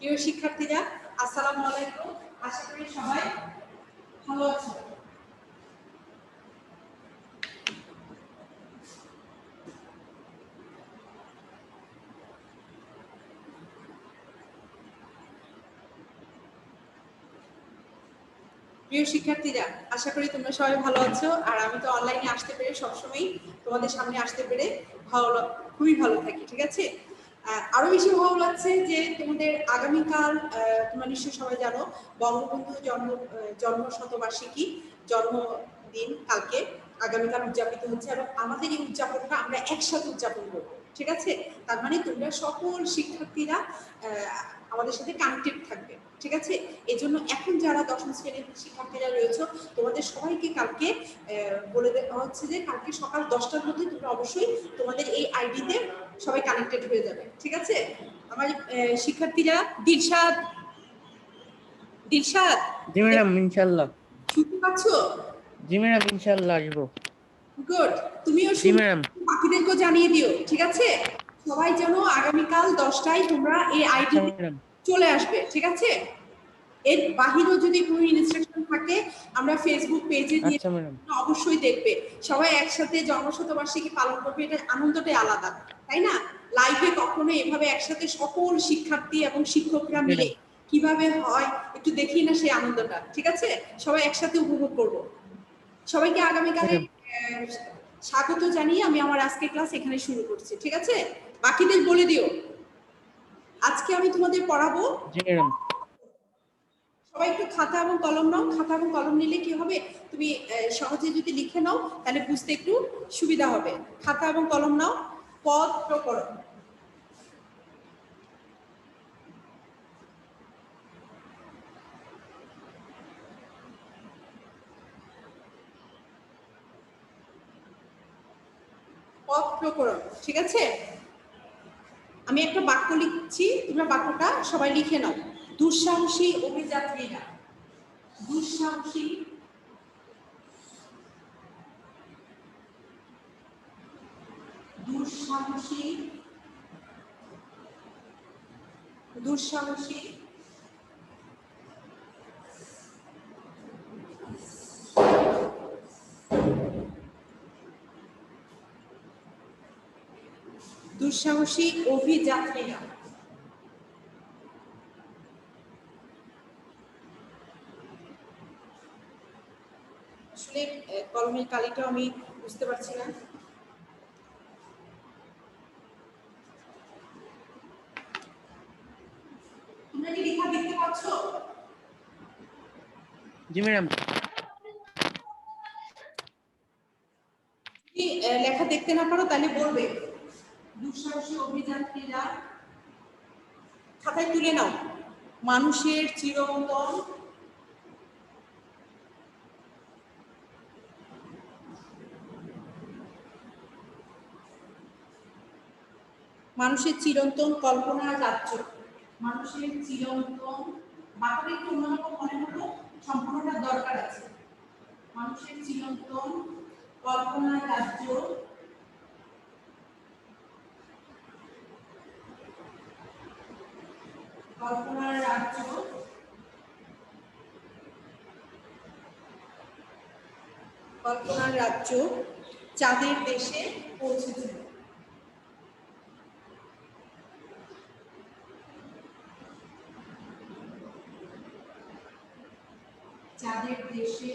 প্রিয় শিক্ষার্থীরা, আসসালামু আলাইকুম। আশা করি সবাই ভালো আছো। প্রিয় শিক্ষার্থীরা, আশা করি তোমরা সবাই ভালো আছো। আর আমি তো অনলাইনে আসতে পেরে সবসময় তোমাদের সামনে আসতে পেরে খুবই ভালো থাকি। ঠিক আছে, আরো বেশি ভালো লাগছে যে তোমাদের আগামীকাল তোমরা নিশ্চয়ই সবাই জানো বঙ্গবন্ধু জন্ম শতবার্ষিকী জন্মদিন কালকে আগামীকাল উদযাপিত হচ্ছে, এবং আমাদের এই উদযাপনটা আমরা একসাথে উদযাপন করবো। ঠিক আছে, তার মানে তোমরা সকল শিক্ষার্থীরা আমাদের সাথে কানেক্টেড থাকবে। ঠিক আছে, এই জন্য এখন যারা দশম শ্রেণীর শিক্ষার্থীরা রয়েছে তোমাদের সবাইকে কালকে বলে দেওয়া হচ্ছে যে কালকে সকাল 10টার মধ্যে তোমরা অবশ্যই তোমাদের এই আইডিতে সবাই কানেক্টেড হয়ে যাবে। ঠিক আছে, আমার শিক্ষার্থীরা দিলশাদ জি ম্যাডাম ইনশাআল্লাহ শুনতে পাচ্ছো? জি ম্যাডাম ইনশাআল্লাহ আসবো। গুড, তুমিও জি ম্যাডাম, বাকিদেরকেও জানিয়ে দিও। ঠিক আছে, সবাই যেন আগামীকাল 10টায় তোমরা এই আইডি চলে আসবে। ঠিক আছে, এর বাহিরেও যদি কোনো ইনস্ট্রাকশন থাকে আমরা ফেসবুক পেজে দিয়ে অবশ্যই দেখবে। সবাই একসাথে জন্মশতবার্ষিকী পালন করবে, এটা আনন্দটাই আলাদা, তাই না? লাইভে কখনো এভাবে একসাথে সকল শিক্ষার্থী এবং শিক্ষকরা মিলে কিভাবে হয় একটু দেখি না সেই আনন্দটা। ঠিক আছে, সবাই একসাথে উপভোগ করব। সবাইকে আগামীকালে স্বাগত জানিয়ে আমি আমার আজকের ক্লাস এখানে শুরু করছি। ঠিক আছে, বাকিদের বলে দিও আজকে আমি তোমাদের পড়াবো। সবাই একটু খাতা এবং কলম নাও। খাতা এবং কলম নিলে কি হবে, তুমি সহজে যদি লিখে নাও তাহলে বুঝতে একটু সুবিধা হবে। খাতা এবং কলম নাও। পদ প্রকরণ। পদ প্রকরণ। ঠিক আছে, আমি একটা বাক্য লিখছি, তোমরা বাক্যটা সবাই লিখে নাও। দুঃসাহসী অভিযাত্রীরা। দুঃসাহসী দুঃসাহসী দুঃসাহসী দুঃসাহসী অভিযাত্রীরা। আসলে কলমের কালিটা আমি বুঝতে পারছি না। তোমরা কি লেখা দেখতে পাচ্ছ? জি ম্যাডাম। যদি লেখা দেখতে না পারো তাহলে বলবে। দুঃসাহসী অভিযাত্রীরা, খাতায় তুলে নাও। মানুষের চিরন্তন কল্পনার রাজ্য। মানুষের চিরন্তন বাক্যটা একটু অন্যরকম মনে হলো, সম্পূর্ণটা দরকার আছে। মানুষের চিরন্তন কল্পনার রাজ্য। কল্পনার রাজ্য কল্পনার রাজ্য চাঁদের দেশে পৌঁছেছে। চাঁদের দেশে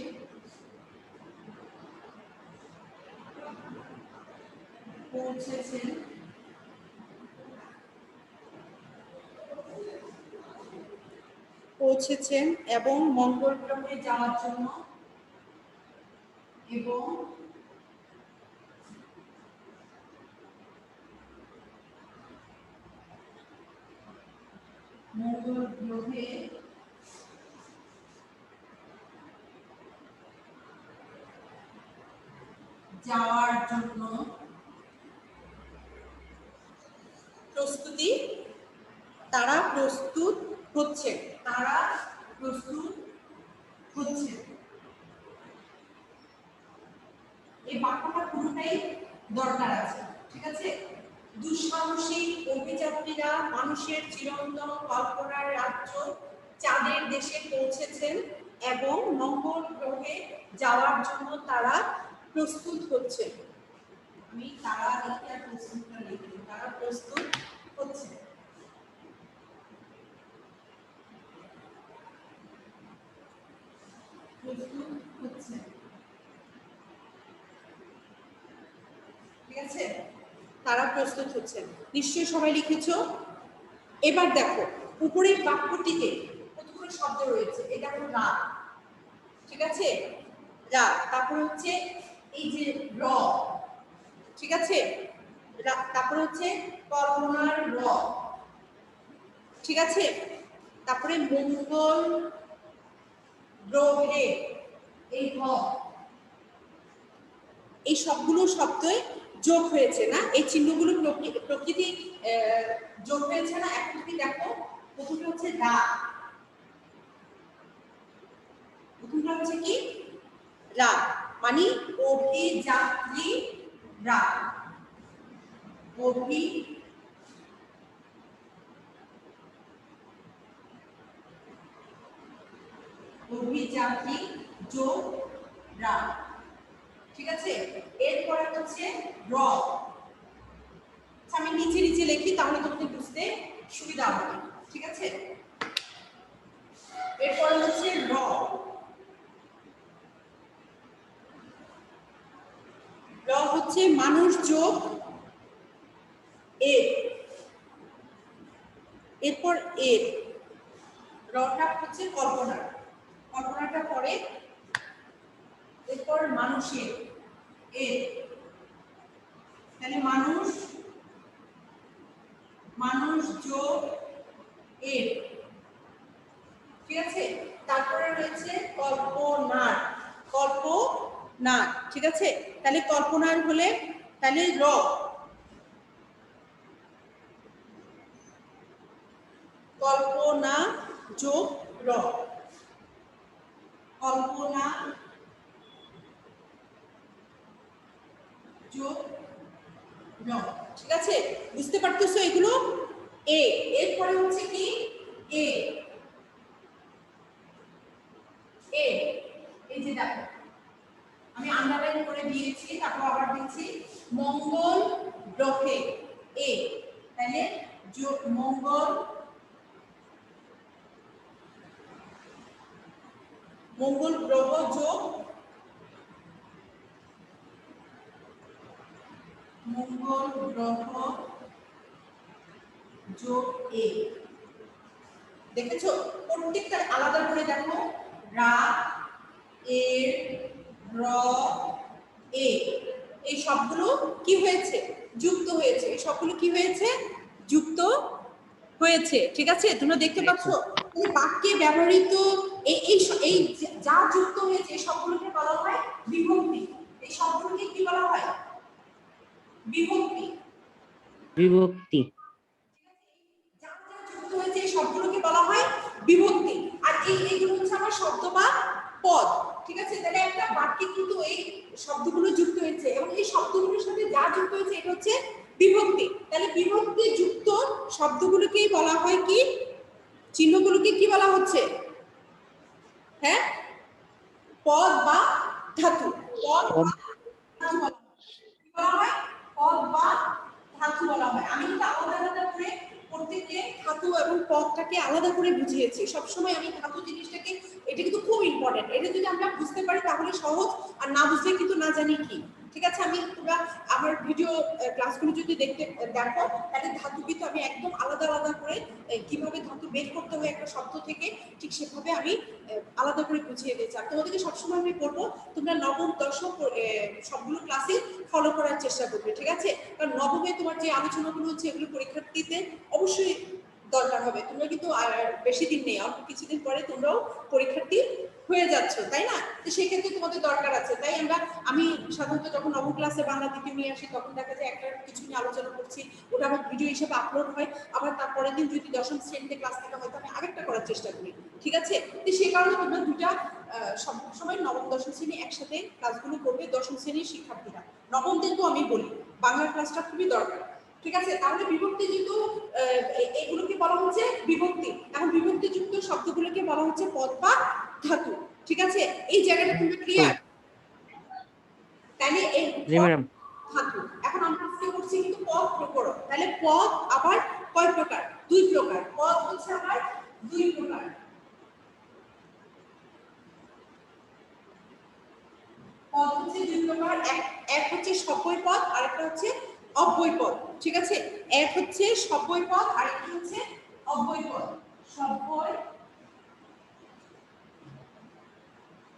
পৌঁছেছেন এবং মঙ্গল গ্রহে যাওয়ার জন্য মঙ্গল গ্রহে যাওয়ার জন্য প্রস্তুতি। তারা প্রস্তুত হচ্ছে। এই বাক্যটা পুরোটাই দরকার আছে। ঠিক আছে, দুঃসাহসী অভিযাত্রীরা মানুষের চিরন্তন কল্পনার জন চাঁদের দেশে পৌঁছেছেন এবং মঙ্গল গ্রহে যাওয়ার জন্য তারা প্রস্তুত হচ্ছে। আমি তারা লিখে আর প্রস্তুতটা লিখি, তারা প্রস্তুত হচ্ছে। প্রস্তুত হচ্ছে, ঠিক আছে? তারা প্রস্তুত হচ্ছে, নিশ্চয়ই সবাই লিখেছো। এবার দেখো উপরের বাক্যটিতে কতগুলো শব্দ রয়েছে। এটা হলো রাত, ঠিক আছে, রাত। তারপর হচ্ছে এই যে র, ঠিক আছে, তারপর হচ্ছে কল্পনার র, ঠিক আছে। তারপরে মঙ্গল গ্রহে এই হ, এই সবগুলো শব্দে যোগ হয়েছে না, এই চিহ্নগুলো প্রকৃতি যোগ হয়েছে না। এখন তুমি দেখো প্রথমটা হচ্ছে রাত, প্রথমটা হচ্ছে কি রাত, মানে অভিযাত্রী রাত, অভিযাত্রী যোগ রাত, ঠিক আছে। এরপরে হচ্ছে র, আমি নিচে নিচে লিখি তাহলে তোমাদের বুঝতে সুবিধা হবে, ঠিক আছে। এরপরে হচ্ছে র, র হচ্ছে মানুষ যোগ এর, এরপর এর, রটা হচ্ছে কল্পনা, কল্পনাটা পরে, এরপর মানুষের এর, তাহলে মানুষ, মানুষ যোগ এর, ঠিক আছে। তারপরে রয়েছে কল্পনার, কল্পনার, ঠিক আছে। তাহলে কল্পনার হলে তাহলে র, কল্পনা যোগ র, কল্পনা যোগ র, ঠিক আছে। বুঝতে পারতেছো এগুলো? এ, এরপরে হচ্ছে কি এ, এ, এই যে দেখো আমি আন্ডারলাইন করে দিয়েছি, তারপর আবার দিচ্ছি মঙ্গল গ্রহে এ, তাহলে মঙ্গল, মঙ্গল গ্রহ যোগ মঙ্গল গ্রহ যোগ এ, দেখেছো প্রত্যেকটা আলাদা করে দেখো, রা, এর, র, এ, এই সবগুলো কি হয়েছে যুক্ত হয়েছে, এই সবগুলো কি হয়েছে যুক্ত হয়েছে, ঠিক আছে। তোমরা দেখতে পাচ্ছ বাক্যে ব্যবহৃত এই এই এই যা যুক্ত হয়েছে এই সবগুলোকে বলা হয় বিভক্তি। এই সবগুলোকে কি বলা হয়? বিভক্তি, বিভক্তি। যা যা যুক্ত হয়েছে এই সবগুলোকে বলা হয় বিভক্তি। আর এইগুলো হচ্ছে আমার শব্দ বা পদ, ঠিক আছে। তাহলে একটা বাক্যে কিন্তু এই শব্দগুলো যুক্ত হয়েছে এবং এই শব্দগুলোর সাথে যা যুক্ত হয়েছে এটা হচ্ছে বিভক্তি। তাহলে বিভক্তি যুক্ত শব্দগুলোকেই বলা হয় কি, চিহ্নগুলোকে কি বলা হচ্ছে? হ্যাঁ, পদ বা ধাতু। পদ বা ধাতু বলা হয়, পদ বা ধাতু বলা হয়। আমি কিন্তু আলাদা আলাদা করে প্রত্যেককে ধাতু এবং পদটাকে আলাদা করে বুঝিয়েছি। সবসময় আমি ধাতু জিনিসটাকে, এটা কিন্তু খুব ইম্পর্টেন্ট, এটা যদি আমরা বুঝতে পারি তাহলে সহজ, আর না বুঝলে কিন্তু না জানি কি, ঠিক আছে। আমি তোমরা আমার ভিডিও ক্লাসগুলো যদি দেখো তাহলে ধাতু কিন্তু আমি একদম আলাদা আলাদা করে কিভাবে ধাতু বের করতে হয় একটা শব্দ থেকে, ঠিক সেভাবে আমি আলাদা করে বুঝিয়ে দিয়েছি। আর তোমাদেরকে সবসময় আমি বলবো তোমরা নবম দশম সবগুলো ক্লাসে ফলো করার চেষ্টা করবে, ঠিক আছে। কারণ নবমে তোমার যে আলোচনাগুলো হচ্ছে এগুলো পরীক্ষার্থীতে অবশ্যই দরকার হবে। তোমরা কিন্তু বেশি দিন নেই, অল্প কিছুদিন পরে তোমরাও পরীক্ষার্থী হয়ে যাচ্ছ, তাই না? তো সেই ক্ষেত্রে তোমাদের দরকার আছে। তাই আমি সাধারণত যখন নবম ক্লাসে বাংলা দ্বিতীয় নিয়ে আসি তখন দেখা যায় একটা কিছু নিয়ে আলোচনা করছি, ওটা আমার ভিডিও হিসেবে আপলোড হয়। আবার তারপরের দিন যদি দশম শ্রেণীতে ক্লাস থাকে হয়তো আমি আরেকটা করার চেষ্টা করি, ঠিক আছে। তো সেই কারণে তোমরা দুটা সব সময় নবম দশম শ্রেণী একসাথে ক্লাসগুলো করবে। দশম শ্রেণীর শিক্ষার্থীরা, নবমদেরকেও আমি বলি বাংলা ক্লাসটা খুবই দরকার, ঠিক আছে, তাহলে বিভক্তিযুক্ত এগুলোকে বলা হচ্ছে বিভক্তি। এখন বিভক্তিযুক্ত শব্দগুলোকে বলা হচ্ছে পদ বা ধাতু। ঠিক আছে, এই জায়গাটা তোমরা ক্লিয়ার? তাহলে এই জি ম্যাডাম। ধাতু। এখন আমরা আজকে করছি কিন্তু পদ প্রকরণ। তাহলে পদ আবার কয় প্রকার? দুই প্রকার। পদ হচ্ছে আবার দুই প্রকার। পদ হচ্ছে দুই প্রকার, এক হচ্ছে সব্যয় পদ আর একটা হচ্ছে অব্যয় পদ। ঠিক আছে, এক হচ্ছে সব্যয় পদ আর একটা হচ্ছে অব্যয় পদ। সব্যয়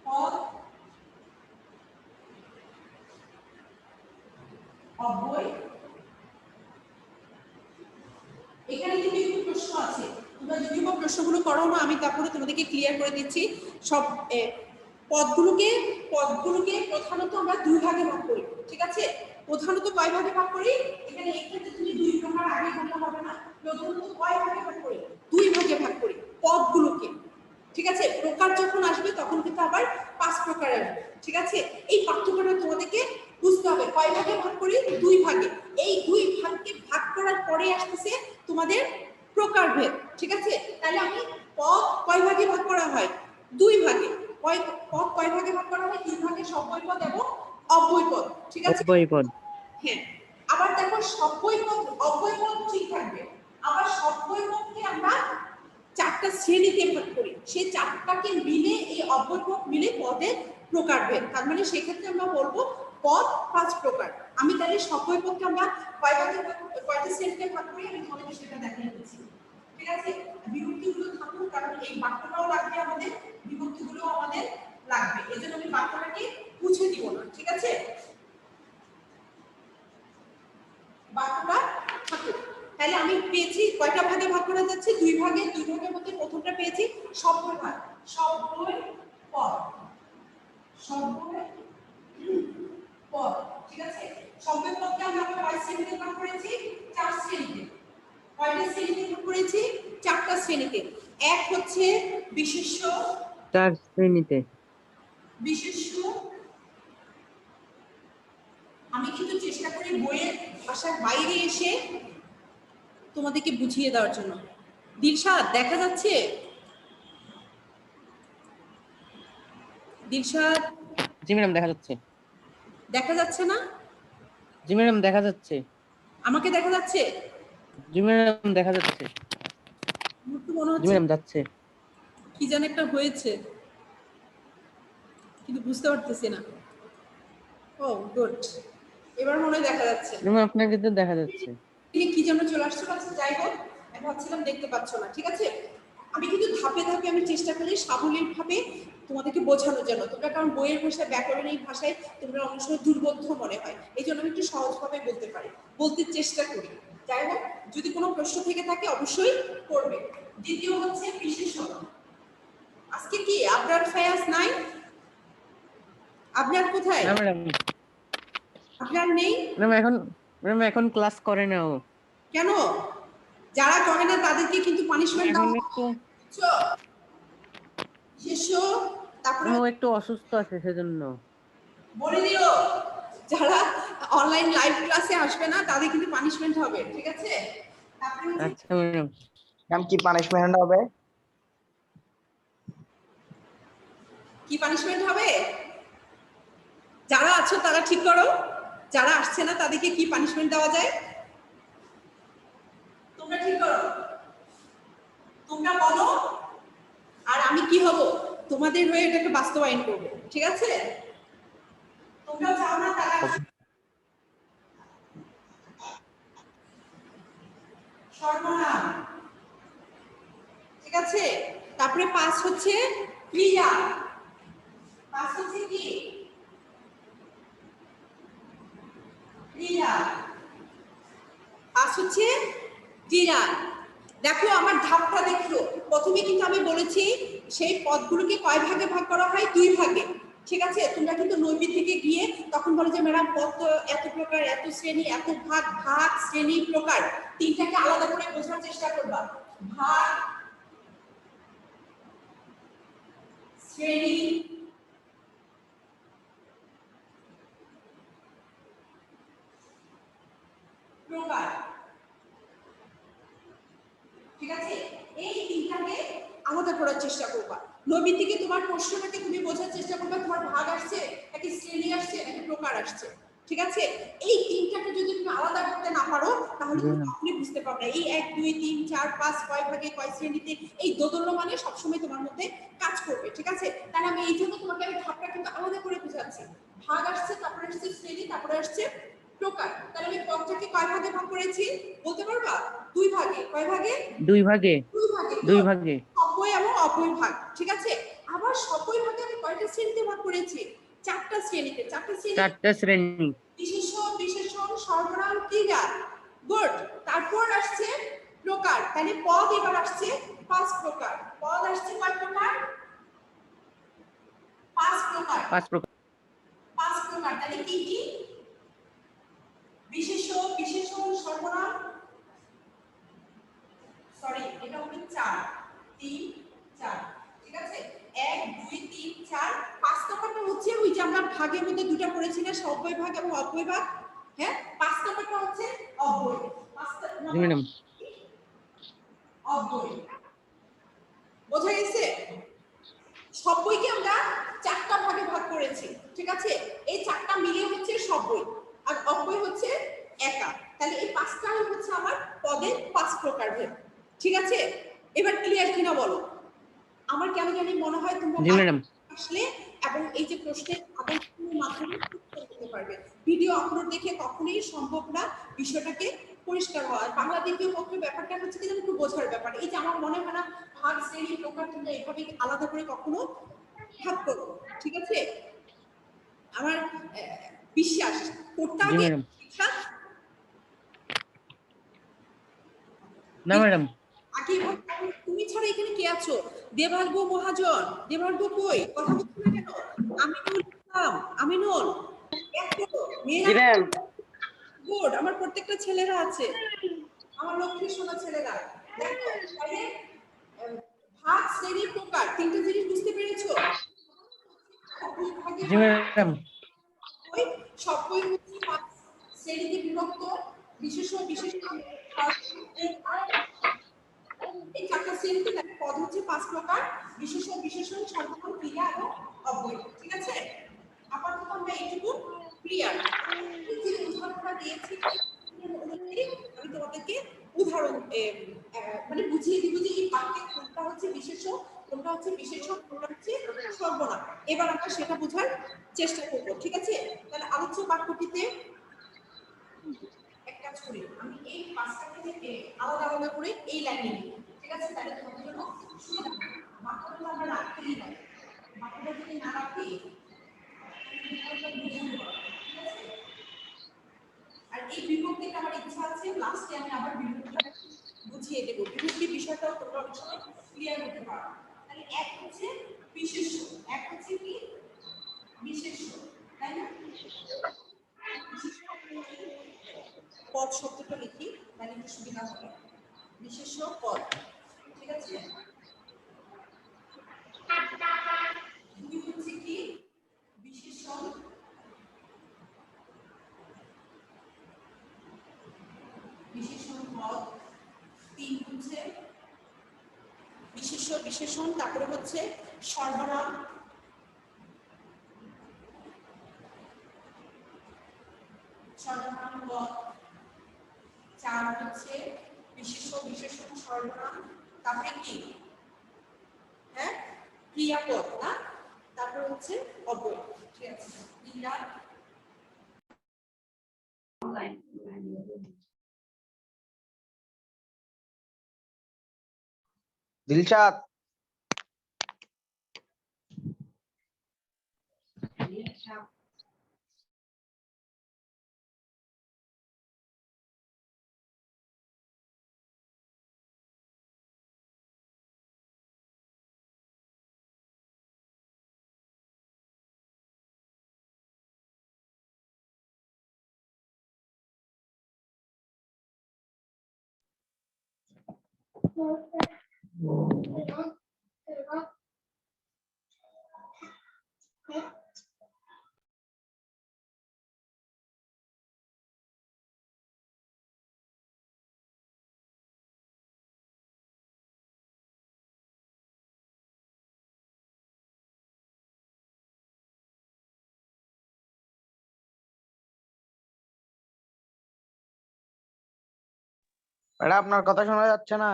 পদ, অব্যয়। এখানে কিন্তু একটু প্রশ্ন আছে, তোমরা যদি প্রশ্নগুলো করো না আমি তারপরে তোমাদেরকে ক্লিয়ার করে দিচ্ছি। সব পদগুলোকে প্রধানত আমরা দুই ভাগে ভাগ করি। ঠিক আছে, প্রধানত কয় ভাগে ভাগ করি? এখানে এক্ষেত্রে তুমি দুই প্রকার আগে বলতে হবে না, প্রধানত কয় ভাগে ভাগ করি? দুই ভাগে ভাগ করি পদগুলোকে। ঠিক আছে, প্রকার যখন আসবে তখন কিন্তু আবার 5 প্রকার আসবে। ঠিক আছে, এই পার্থক্যটা তোমাদেরকে বুঝতে হবে। কয় ভাগে ভাগ করি? দুই ভাগে। এই দুই ভাগকে ভাগ করার পরে আসতেছে তোমাদের প্রকারভেদ। ঠিক আছে, তাহলে আমি পদ কয় ভাগে ভাগ করা হয়? দুই ভাগে। পদ কয় ভাগে ভাগ করা হয়? দুই ভাগে, সব্যয় পদ এবং অব্যয় পদ। ঠিক আছে, অব্যয় পদ। হ্যাঁ। আবার দেখো সব্যয় পদ অব্যয় পদ ঠিক থাকবে, আবার সব্যয় পদকে আমরা 4টা শ্রেণীতে ভাগ করি। সেই 4টাকে মিলে এই অব্যয় পদ মিলে পদের প্রকারভেদ। তার মানে সেক্ষেত্রে আমরা বলবো পদ 5 প্রকার। আমি তাহলে সব্যয় পদকে আমরা কয়টা শ্রেণীতে ভাগ করি আমি তোমাদের সেটা দেখিয়ে দিচ্ছি। ঠিক আছে, বিভক্তিগুলো থাকুন কারণ এই বাক্যটাও লাগবে আমাদের, বিভক্তিগুলোও আমাদের লাগবে, এজন্য আমি বাক্যটাকে মুছে দিব না। ঠিক আছে, বাক্যটা থাকুক। তাহলে আমি পেয়েছি কয়টা ভাগে ভাগ করা যাচ্ছে? দুই ভাগে। দুই ভাগের মধ্যে প্রথমটা পেয়েছি সব্যয় ভাগ, সব্যয় পদ, সব্যয় পদ। ঠিক আছে, সব্যয় পদকে আমরা কয় শ্রেণীতে ভাগ করেছি? 4 শ্রেণীতে। কয়টা শ্রেণীতে ভাগ করেছি? 4টা শ্রেণীতে। এক হচ্ছে বিশেষ্য, 4 শ্রেণীতে। বিশেষ্য। আমি কিন্তু চেষ্টা করি বইয়ের ভাষার বাইরে এসে তোমাদেরকে বুঝিয়ে দেওয়ার জন্য। দিলশাদ দেখা যাচ্ছে? দিলশাদ জি ম্যাডাম দেখা যাচ্ছে। দেখা যাচ্ছে না? জি ম্যাডাম দেখা যাচ্ছে। আমাকে দেখা যাচ্ছে? জি ম্যাডাম দেখা যাচ্ছে। আমার তো মনে জি হচ্ছে ম্যাডাম যাচ্ছে। কি যেন একটা হয়েছে, কিন্তু বুঝতে পারতেছি না। ও গুড, এবার মনে হয় দেখা যাচ্ছে। ম্যাডাম আপনাকে তো দেখা যাচ্ছে। কি যেন চলে আসছে। আচ্ছা যাই হোক, আমি ভাবছিলাম দেখতে পাচ্ছ না। ঠিক আছে, আমি কিন্তু ধাপে ধাপে আমি চেষ্টা করি সাবলীল ভাবে তোমাদেরকে বোঝানোর জন্য। তোমরা কারণ বইয়ের ভাষায়, ব্যাকরণিক ভাষায় তোমরা অনেক সময় দুর্বোধ্য মনে হয়, এই জন্য আমি একটু সহজভাবে বলতে পারি, বলতে চেষ্টা করি। যাই হোক, যদি কোনো প্রশ্ন থেকে থাকে অবশ্যই করবে। দ্বিতীয় হচ্ছে বিশেষণ। আজকে কি আবরার ফায়াজ নাই? আপনার কোথায়? না ম্যাডাম। আপনার নেই? ম্যাডাম এখন ক্লাস করে না ও। কেন? যারা করে না তাদেরকে কিন্তু পানিশমেন্ট এখন দেওয়া একটু বুঝছো? বিশেষ্য, তারপরে ও একটু অসুস্থ আছে সেজন্য। বলে দিও যারা অনলাইন লাইভ ক্লাসে আসবে না তাদের কিন্তু পানিশমেন্ট হবে। ঠিক আছে, তারপরে হচ্ছে আচ্ছা ম্যাডাম। ম্যাম কি পানিশমেন্ট হবে? কি পানিশমেন্ট হবে? যারা আছো তারা ঠিক করো, যারা আসছে না তাদেরকে কি পানিশমেন্ট দেওয়া যায় তোমরা ঠিক করো, তোমরা বলো, আর আমি কি হব তোমাদের হয়ে এটাকে বাস্তবায়ন করব। ঠিক আছে, তোমরা চাও না তারা সর্বনাম। ঠিক আছে, তারপরে 5 হচ্ছে ক্রিয়া। 5 হচ্ছে কি? ক্রিয়া। 5 হচ্ছে ক্রিয়া। দেখো আমার ধাপটা দেখো, প্রথমে কিন্তু আমি বলেছি সেই পদগুলোকে কয় ভাগে ভাগ করা হয়? দুই ভাগে। ঠিক আছে, তোমরা কিন্তু নৈবিত থেকে গিয়ে তখন বলো যে ম্যাডাম পদ তো এত প্রকার, এত শ্রেণী, এত ভাগ, ভাগ শ্রেণী প্রকার, তিনটাকে আলাদা করে বোঝার চেষ্টা করবা। ভাগ, শ্রেণী, প্রকার। আলাদা করার চেষ্টা করবা। নৈমিত্তিকে তোমার প্রশ্নটাকে তুমি বোঝার চেষ্টা করবে তোমার ভাগ আসছে নাকি শ্রেণী আসছে নাকি প্রকার আসছে, ঠিক আছে? এই তিনটাকে যদি তুমি আলাদা করতে না পারো তাহলে তুমি কখনোই বুঝতে পারবে না। এই 1 2 3 4 5 কয় ভাগে কয় শ্রেণীতে এই দোদুল্য মানে সবসময় তোমার মধ্যে কাজ করবে, ঠিক আছে? তাহলে আমি এই জন্য তোমাকে আমি ধাপটা কিন্তু আলাদা করে বুঝাচ্ছি। ভাগ আসছে, তারপরে আসছে শ্রেণী, তারপরে আসছে প্রকার। তাহলে আমি পদটাকে কয় ভাগে ভাগ করেছি বলতে পারবা? 2 ভাগে। কয় ভাগে? 2 ভাগে। 2 ভাগে। 2 ভাগে। অব্যয় এবং অব্যয় ভাগ, ঠিক আছে? আবার সব্যয় ভাগে আমি কয়টা শ্রেণীতে ভাগ করেছি? 4টা শ্রেণীতে। 4টা শ্রেণী। 4টা শ্রেণী। বিশেষণ, বিশেষণ, সর্বনাম, ক্রিয়া। গুড। তারপর আসছে প্রকার। তাহলে পদ এবার আসছে 5 প্রকার। পদ আসছে কয় প্রকার? 5 প্রকার। 5 প্রকার। 5 প্রকার। তাহলে কি কি? বিশেষ, বিশেষণ, সর্বনাম, সরি এটা হলো 4 3 4, ঠিক আছে? 1 2 3 4 5 নম্বরটা হচ্ছে ওই যে আমরা ভাগের মধ্যে দুটো পড়েছি না, সব্যয় ভাগ এবং অব্যয় ভাগ। হ্যাঁ, 5 নম্বরটা হচ্ছে অব্যয়। 5 জি নম্বর ম্যাডাম। অব্যয়। বোঝা গেছে? সব্যয়কে আমরা 4টা ভাগে ভাগ করেছি, ঠিক আছে? এই 4টা মিলে হচ্ছে সব্যয় আর অব্যয় হচ্ছে একা। তাহলে এই 5টা হচ্ছে আমার পদের 5 প্রকার ভেদ, ঠিক আছে? এবার ক্লিয়ার কিনা বলো? আমার কেন জানি মনে হয় তোমরা জি ম্যাডাম। আসলে এবং এই যে প্রশ্নের আদান-প্রদানের মাধ্যমে উত্তর দিতে পারবে। ভিডিও আপলোড দেখে কখনোই সম্ভব না বিষয়টাকে পরিষ্কার হওয়া। বাংলা দ্বিতীয় পত্রের ব্যাপারটা হচ্ছে কিন্তু একটু বোঝার ব্যাপার। এই যে আমার মনে হয় না ভাগ, শ্রেণী, প্রকার তোমরা এভাবে আলাদা করে কখনো ভাগ করো, ঠিক আছে? আমার বিশ্বাস করতে জি হবে ম্যাডাম। শিক্ষা না ম্যাডাম। আগে তুমি ছাড়া এখানে কে আছো? দেবার্গ মহাজন, দেবার্গ কই? কথা বলছো না কেন? আমিনুল ইসলাম, আমিনুল, দেখো জি মেয়েরা ম্যাম। গুড, আমার প্রত্যেকটা ছেলেরা আছে, আমার লক্ষ্মী সোনা ছেলেরা। দেখো তাহলে ভাগ, শ্রেণী, প্রকার তিনটা জিনিস বুঝতে পেরেছো? দুই ভাগে জি হয় ম্যাডাম। ওই সবই হচ্ছে 5 শ্রেণীতে বিভক্ত, বিশেষ বিশেষ এই 4টা শ্রেণীতে দেখো পদ হচ্ছে 5 প্রকার, বিশেষ বিশেষণ, সর্বনাম, ক্রিয়া এবং অব্যয়, ঠিক আছে? আপাতত আমরা এইটুকু ক্লিয়ার। এই যে উদাহরণটা দিয়েছি অনুযায়ী আমি তোমাদেরকে উদাহরণ মানে বুঝিয়ে দিব যে এই বাক্যে কোনটা হচ্ছে বিশেষণ, কোনটা হচ্ছে বিশেষণ, কোনটা হচ্ছে সর্বনাম। এবার আমরা সেটা বোঝার চেষ্টা করব, ঠিক আছে? তাহলে আলোচ্য বাক্যটিতে এক কাজ করি, আমি এই 5টাকে থেকে আলাদা আলাদা করে এই লাইনে লিখি, ঠিক আছে? তাহলে তোমাদের জন্য সুবিধা হবে। বাক্যটা আমরা রাখতেই হবে। বাক্যটা যদি না রাখি উদাহরণটা বুঝে নেব, ঠিক আছে? আর এই বিভক্তিটা আমার ইচ্ছা আছে লাস্টে আমি আবার বিভক্তিটা বুঝিয়ে দেব। বিভক্তি বিষয়টাও তোমরা অনেক সময় ক্লিয়ার হতে পারো। তাহলে এক হচ্ছে বিশেষ্য, এক হচ্ছে কি বিশেষ্য, তাই না? পদ শব্দটা লিখি তাহলে একটু সুবিধা হবে। বিশেষ্য পদ, ঠিক আছে? দুই হচ্ছে কি বিশেষণ, বিশেষণ পদ। 3 হচ্ছে বিশেষ্য বিশেষণ, তারপরে হচ্ছে সর্বনাম, সর্বনাম পদ। 4 হচ্ছে বিশেষ্য বিশেষণ সর্বনাম, তারপরে কি? হ্যাঁ, ক্রিয়াপদ না, তারপর হচ্ছে অব্যয়, ঠিক আছে? ক্রিয়া দিলশাদ। ম্যাডাম আপনার কথা শোনা যাচ্ছে না।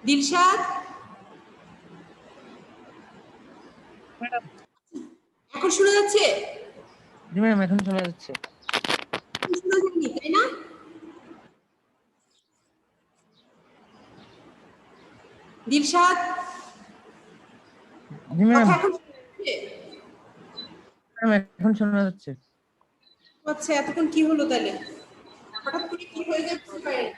দিলশাদ, ম্যাডাম। এখন শোনা যাচ্ছে? জি ম্যাডাম, এখন শোনা যাচ্ছে। শোনা যায়নি তাই না? দিলশাদ, জি ম্যাডাম, কথা এখন শোনা যাচ্ছে? এখন শোনা যাচ্ছে। আচ্ছা, এতক্ষণ কি হলো তাহলে? হঠাৎ করে কি হয়ে যায় বুঝতে পারি না।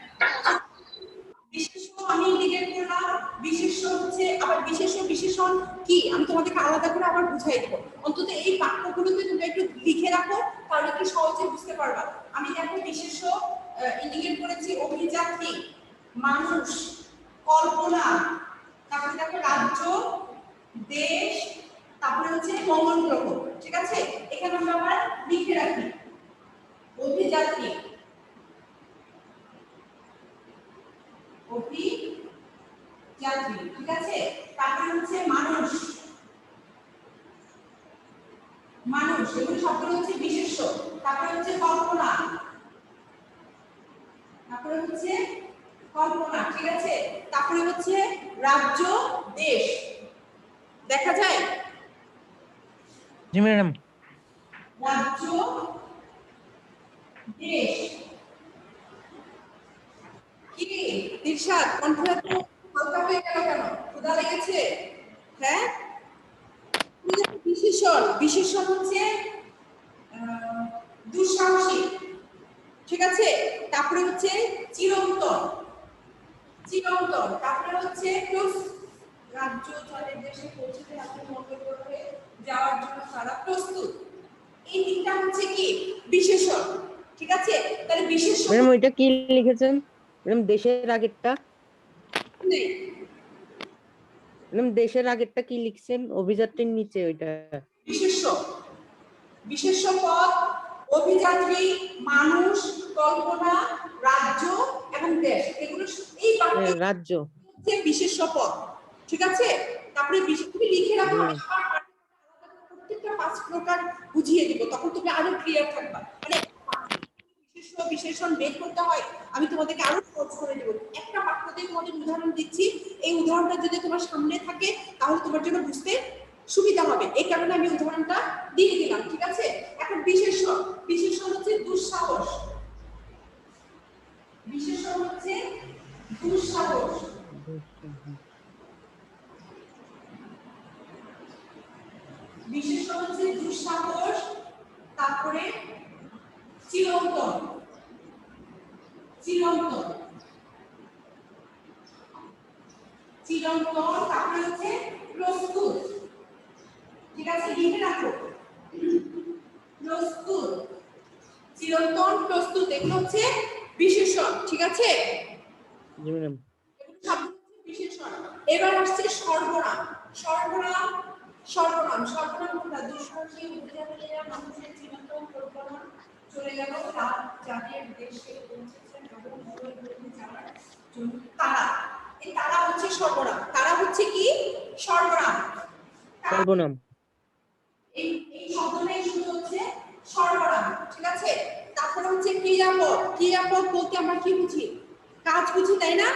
বিশেষ্য আমি ইন্ডিকেট করলাম, বিশেষ্য হচ্ছে আবার বিশেষ্য বিশেষণ কি আমি তোমাদেরকে আলাদা করে আবার বুঝাই দেবো। অন্তত এই বাক্যগুলোতে তুমি একটু লিখে রাখো, তাহলে একটু সহজে বুঝতে পারবা। আমি দেখো বিশেষ্য ইন্ডিকেট করেছি অভিযাত্রী, মানুষ, কল্পনা, তারপরে দেখো রাজ্য, দেশ, তারপরে হচ্ছে মঙ্গল গ্রহ। ঠিক আছে, এখানে আমরা আবার লিখে রাখি অভিযাত্রী, অভিযাত্রী, ঠিক আছে। তারপরে হচ্ছে মানুষ, মানুষ এগুলো সবগুলো হচ্ছে বিশেষ্য। তারপরে হচ্ছে কল্পনা, তারপরে হচ্ছে কল্পনা, ঠিক আছে। তারপরে হচ্ছে রাজ্য, দেশ, দেখা যায় জি ম্যাডাম। রাজ্য, দেশ। কি দিলশাদ, কণ্ঠ এত হালকা হয়ে গেল কেন? ক্ষুধা লেগেছে? হ্যাঁ, বিশেষণ, বিশেষণ হচ্ছে আহ, দুঃসাহসী, ঠিক আছে। তারপরে হচ্ছে চিরন্তন, চিরন্তন। তারপরে হচ্ছে রাজ্য জলের দেশে পৌঁছতে আপনি মঙ্গল গ্রহে যাওয়ার জন্য তারা প্রস্তুত। এই তিনটা হচ্ছে কি বিশেষণ, ঠিক আছে। তাহলে বিশেষণ ম্যাডাম ওইটা কি লিখেছেন? ম্যাডাম দেশের আগেরটা, নেই, ম্যাডাম দেশের আগেরটা কি লিখছেন? অভিযাত্রীর নিচে ওইটা। বিশেষ্য, বিশেষ্য পদ, অভিযাত্রী, মানুষ, কল্পনা, রাজ্য এবং দেশ, এগুলো এই বাক্যে রাজ্য। হচ্ছে বিশেষ্য পদ, ঠিক আছে। তারপরে তুমি লিখে জি রাখো, আমি ম্যাডাম। আবার প্রত্যেকটা 5 প্রকার বুঝিয়ে দিব, তখন তুমি আরো ক্লিয়ার থাকবা। মানে বিশেষ্য বিশেষণ বের করতে হয়, আমি তোমাদেরকে আরো সহজ করে দেবো। একটা বাক্যতে তোমাদের উদাহরণ দিচ্ছি, এই উদাহরণটা যদি তোমার সামনে থাকে তাহলে তোমার জন্য বুঝতে সুবিধা হবে, এই কারণে আমি উদাহরণটা দিয়ে দিলাম, ঠিক আছে। এখন বিশেষণ, বিশেষণ হচ্ছে দুঃসাহস, বিশেষণ হচ্ছে দুঃসাহস, বিশেষণ হচ্ছে দুঃসাহস। তারপরে চিরন্তন, চিরন্তন, চিরন্তন। তারপরে হচ্ছে প্রস্তুত, ঠিক আছে, লিখে রাখো প্রস্তুত, চিরন্তন, প্রস্তুত, এগুলো হচ্ছে বিশেষণ, ঠিক আছে। জি ম্যাডাম। এগুলো সব হচ্ছে বিশেষণ। এবার আসছে সর্বনাম, সর্বনাম, সর্বনাম, সর্বনাম কোনটা? দুঃসাহসী, অভিযাত্রীরা মানুষের চিরন্তন পরিকল্পনা চলে গেল যাদের দেশে পৌঁছেছেন এবং মঙ্গল গ্রহে যাওয়ার জন্য তারা, এই তারা হচ্ছে সর্বনাম। তারা হচ্ছে কি সর্বনাম। সর্বনাম। এই এই শব্দটাই শুরু হচ্ছে সর্বনাম, ঠিক আছে। তারপরে হচ্ছে ক্রিয়াপদ, ক্রিয়াপদ বলতে আমরা কি বুঝি? কাজ বুঝি, তাই না?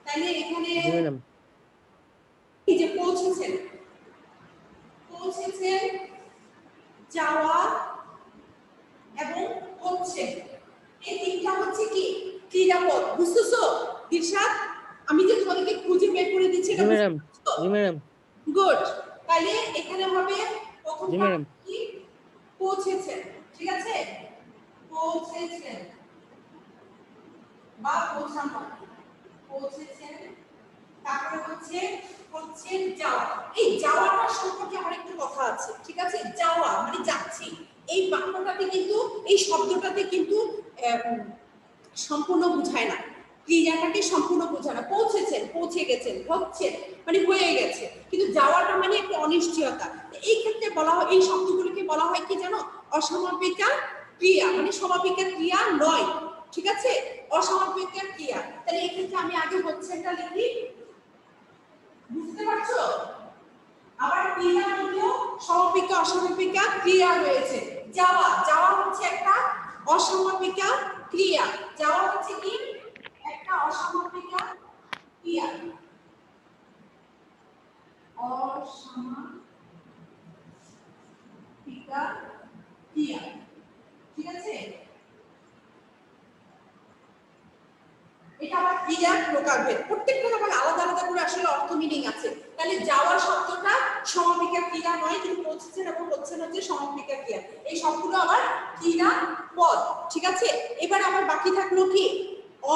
তাইলে এখানে জি ম্যাডাম। এই যে পৌঁছেছেন, পৌঁছেছেন, যাওয়া এবং হচ্ছে, এই তিনটা হচ্ছে কি ক্রিয়াপদ। বুঝতেছো দিশাদ? আমি যে তোমাদেরকে খুঁজে বের করে দিচ্ছি জি ম্যাডাম, জি ম্যাডাম, গুড। তাহলে এখানে হবে জি প্রথমটা ম্যাডাম। কি পৌঁছেছেন, ঠিক আছে, পৌঁছেছেন বা পৌঁছানো, পৌঁছেছেন। তারপরে হচ্ছে হচ্ছে যাওয়া। এই যাওয়াটা সম্পর্কে আমার একটু কথা আছে, ঠিক আছে। যাওয়া মানে যাচ্ছি, এই বাক্যটাতে কিন্তু, এই শব্দটাতে কিন্তু সম্পূর্ণ বোঝায় না, ক্রিয়াটাকে সম্পূর্ণ বোঝায় না। পৌঁছেছেন, পৌঁছে গেছেন, হচ্ছেন মানে হয়ে গেছে, কিন্তু যাওয়াটা মানে একটা অনিশ্চয়তা। এই ক্ষেত্রে বলা হয়, এই শব্দগুলোকে বলা হয় কি জানো, অসমাপিকা ক্রিয়া, মানে সমাপিকা ক্রিয়া নয়, ঠিক আছে, অসমাপিকা ক্রিয়া। তাহলে এক্ষেত্রে আমি আগে হচ্ছেনটা লিখি, বুঝতে পারছো? আবার ক্রিয়ার মধ্যেও সমাপিকা অসমাপিকা ক্রিয়া রয়েছে। যাওয়া, যাওয়া হচ্ছে একটা অসমাপিকা ক্রিয়া। যাওয়া হচ্ছে কি একটা অসমাপিকা ক্রিয়া, অসমাপিকা ক্রিয়া, ঠিক আছে। এটা আবার ক্রিয়ার প্রকারভেদ, প্রত্যেকটা আবার আলাদা আলাদা করে আসলে অর্থ মিনিং আছে। তাহলে যাওয়া শব্দটা সমাপিকা ক্রিয়া নয়, কিন্তু পৌঁছেছেন এবং হচ্ছেন হচ্ছে সমাপিকা ক্রিয়া। এই সবগুলো আবার ক্রিয়া পদ, ঠিক আছে। এবার আবার বাকি থাকলো কি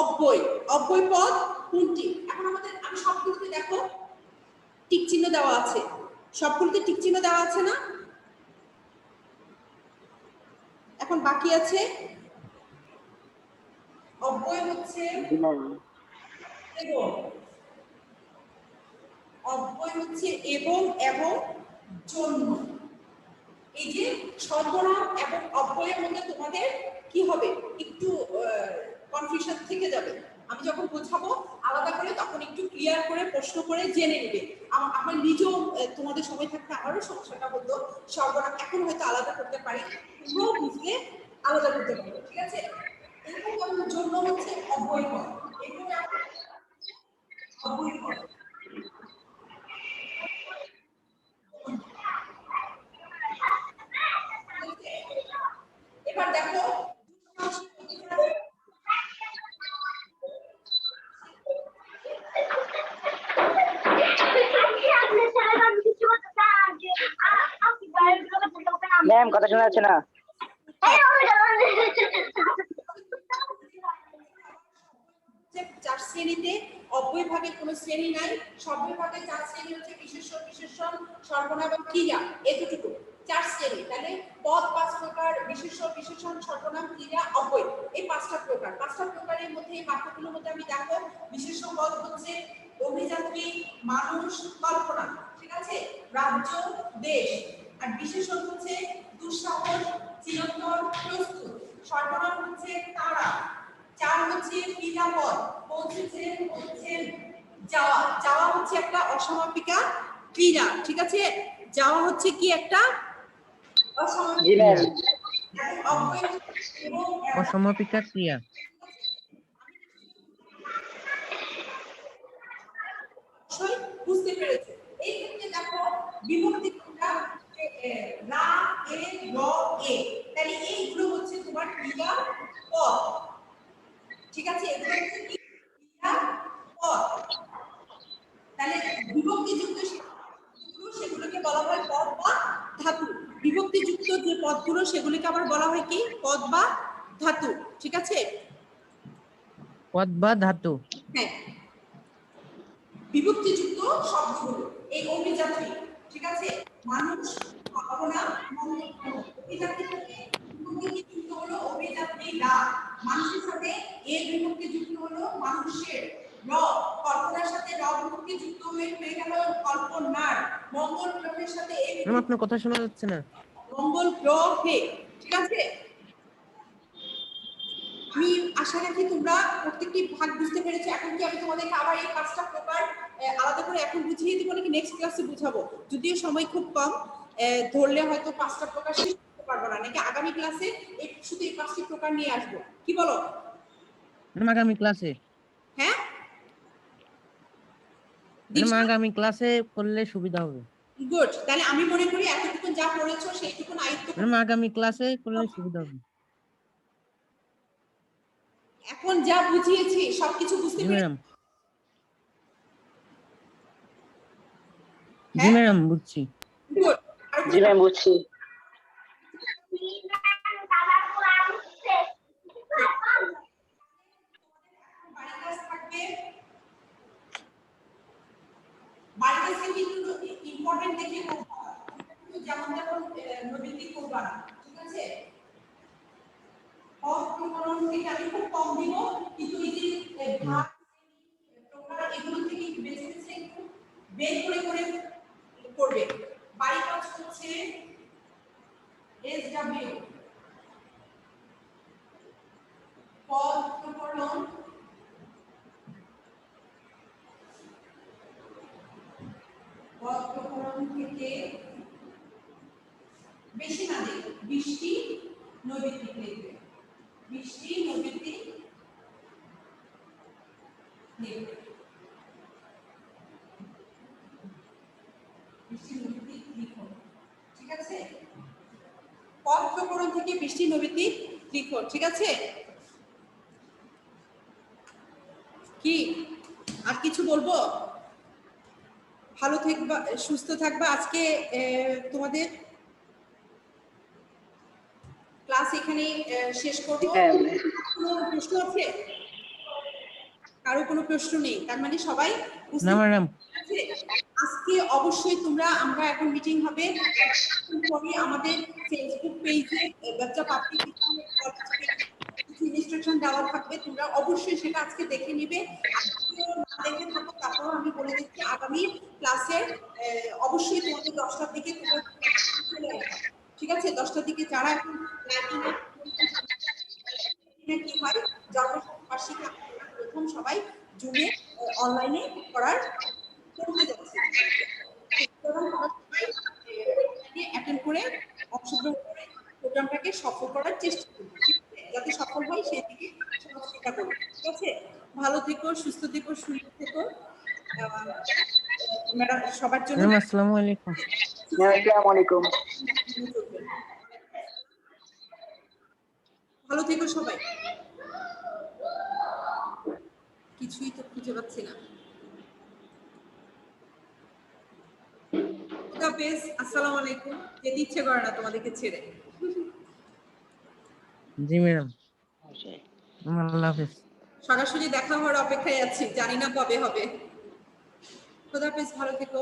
অব্যয়। অব্যয় পদ কোনটি? এখন আমাদের, আমি সবগুলোতে দেখো টিক চিহ্ন দেওয়া আছে, সবগুলোতে টিক চিহ্ন দেওয়া আছে না? এখন বাকি আছে অব্যয় হচ্ছে এবং, অব্যয় হচ্ছে এবং এবং জন্য। এই যে সর্বনাম এবং অব্যয়ের মধ্যে তোমাদের কি হবে, একটু কনফিউশন থেকে যাবে। আমি যখন বোঝাবো আলাদা করে তখন একটু ক্লিয়ার করে প্রশ্ন করে জেনে নেবে। আমার নিজেও তোমাদের সময় থাকতে আমারও সমস্যাটা হতো, সর্বনাম এখন হয়তো আলাদা করতে পারি, তোমরাও বুঝলে আলাদা করতে পারবে, ঠিক আছে। এরকম যেমন জন্য হচ্ছে অব্যয় পদ, এরকম অব্যয় পদ। এবার দেখো ম্যাম কথা শোনা যাচ্ছে না। চার শ্রেণীতে অব্যয় ভাগে কোনো শ্রেণী নাই, সব্যয় ভাগে চার শ্রেণী হচ্ছে বিশেষ্য, বিশেষণ, সর্বনাম এবং ক্রিয়া, এতটুকু চার শ্রেণী। তাহলে পদ পাঁচ প্রকার, বিশেষ্য, বিশেষণ, সর্বনাম, ক্রিয়া, অব্যয়, এই পাঁচটা প্রকার। পাঁচটা প্রকারের মধ্যে এই বাক্যগুলোর মধ্যে আমি দেখো বিশেষ্য পদ হচ্ছে অভিযাত্রী, মানুষ, কল্পনা, ঠিক আছে, রাজ্য, দেশ। আর বিশেষণ হচ্ছে দুঃসাহস, চিরন্তন, প্রস্তুত। সর্বনাম হচ্ছে তারা। চার হচ্ছে ক্রিয়াপদ, পৌঁছেছেন, হচ্ছেন, যাওয়া। যাওয়া হচ্ছে একটা অসমাপিকা ক্রিয়া, ঠিক আছে। যাওয়া হচ্ছে কি একটা জি ম্যাম। অসমাপিকা ক্রিয়া। বুঝতে পেরেছো? এই ক্ষেত্রে দেখো বিভক্তি কোনটা, রা, এ, র, এ। তাহলে এইগুলো হচ্ছে তোমার ক্রিয়া পদ, ঠিক আছে। এগুলো হচ্ছে কি ক্রিয়া পদ। তাহলে বিভক্তিযুক্ত সেগুলোকে বলা হয় পদ বা ধাতু। বিভক্তিযুক্ত যে পদগুলো সেগুলিকে আবার বলা হয় কি পদ বা ধাতু, ঠিক আছে। পদ বা ধাতু। হ্যাঁ, বিভক্তিযুক্ত শব্দগুলো এই অভিযাত্রী, ঠিক আছে, মানুষ, কল্পনা, অভিযাত্রী থেকে বিভক্তি যুক্ত হলো অভিযাত্রীরা, মানুষের সাথে এ বিভক্তি যুক্ত হলো মানুষের, র, কল্পনার সাথে র বিভক্তি যুক্ত হয়ে গেল কল্পনার, মঙ্গল গ্রহের সাথে এ ম্যাম আপনার কথা শোনা যাচ্ছে না। মঙ্গল গ্রহে, ঠিক আছে। আমি আশা রাখি তোমরা প্রত্যেকটি ভাগ বুঝতে পেরেছো। এখন কি আমি তোমাদেরকে আবার এই পাঁচটা প্রকার আলাদা করে এখন বুঝিয়ে দিব নাকি নেক্সট ক্লাসে বুঝাবো? যদিও সময় খুব কম, ধরলে হয়তো পাঁচটা প্রকার শেষ করতে পারবো না, নাকি আগামী ক্লাসে এই শুধু এই পাঁচটি প্রকার নিয়ে আসবো, কি বলো? ম্যাম আগামী ক্লাসে। হ্যাঁ, ম্যাডাম আগামী ক্লাসে করলে সুবিধা হবে। গুড, তাহলে আমি মনে করি এতটুকু যা পড়েছো সেইটুকু আয়ত্ত ম্যাডাম আগামী ক্লাসে করলে সুবিধা হবে। এখন যা বুঝিয়েছি সবকিছু বুঝতে জি পেরেছো? ম্যাডাম, জি হ্যাঁ ম্যাডাম বুঝছি। গুড। জি ম্যাম বুঝছি। বাড়ির কাজ থাকবে, বাড়ির কাজকে কিন্তু ইম্পর্টেন্ট দেখে করবা, যেমন যেমন নৈমিত্তিক করবা না, ঠিক আছে? প্রকরণ থেকে আমি খুব কম দিব, কিন্তু এই যে ভাগ প্রকার এগুলো থেকে বেছে বেছে একটু বের করে করে করবে। বাড়ির কাজ হচ্ছে SW, পদ প্রকরণ, পদ প্রকরণ থেকে বেশি না দেবে, বৃষ্টি নৈমিত্তিক লিখবে, বৃষ্টি নৈমিত্তিক লিখবে, বৃষ্টি নৈমিত্তিক লিখো, ঠিক আছে? পদ প্রকরণ থেকে বৃষ্টি নৈমিত্তিক লিখো, ঠিক আছে? কি আর কিছু বলবো? ভালো থাকবা, সুস্থ থাকবা। আজকে তোমাদের ক্লাস এখানে শেষ করবো। কোনো প্রশ্ন আছে? কারো কোনো প্রশ্ন নেই, তার মানে সবাই না ম্যাডাম। আজকে অবশ্যই তোমরা, আমরা এখন মিটিং হবে পরে আমাদের ফেসবুক পেজে বাচ্চা পাবলিক কিছু ইনস্ট্রাকশন দেওয়া থাকবে, তোমরা অবশ্যই সেটা আজকে দেখে নিবে। দেখে থাকো, তারপর আমি বলে দিচ্ছি আগামী ক্লাসের অবশ্যই তোমাদের 10টার দিকে তোমরা চলে আসবে, ঠিক আছে? 10টার দিকে যারা এখন কি হয় জন্মবার্ষিক প্রথম সবাই জুমে অনলাইনে করার করতে যাচ্ছে, অ্যাটেন্ড করে অংশগ্রহণ করে প্রোগ্রামটাকে সফল করার চেষ্টা করবে, ঠিক আছে? যাতে সফল হয় সেই দিকে সহযোগিতা করবে, ঠিক আছে? ভালো থেকো, সুস্থ থেকো, সুন্দর থেকো। ম্যাডাম সবার জন্য ম্যাডাম আসসালামু আলাইকুম। আসসালামু আলাইকুম। ভালো থেকো সবাই। কিছুই তো খুঁজে পাচ্ছি না। খুদা হাফেজ, আসসালামু আলাইকুম। যেতে ইচ্ছে করে না তোমাদেরকে ছেড়ে। জি ম্যাডাম, আল্লাহ হাফেজ। সরাসরি দেখা হওয়ার অপেক্ষায় আছি, জানি না কবে হবে। খুদা হাফেজ, ভালো থেকো।